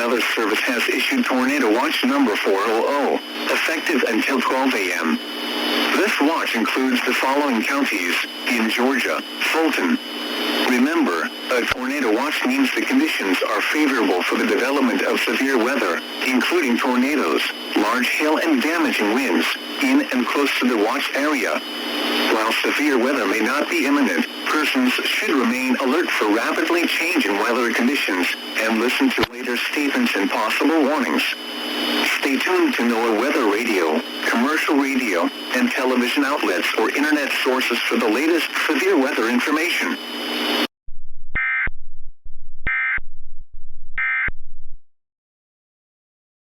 Weather Service has issued Tornado Watch number 400, effective until 12 a.m. This watch includes the following counties in Georgia: Fulton. Remember, a tornado watch means the conditions are favorable for the development of severe weather, including tornadoes, large hail and damaging winds, in and close to the watch area. While severe weather may not be imminent, persons should remain alert for rapidly changing weather conditions and listen to later statements and possible warnings. Stay tuned to NOAA weather radio, commercial radio, and television outlets or internet sources for the latest severe weather information.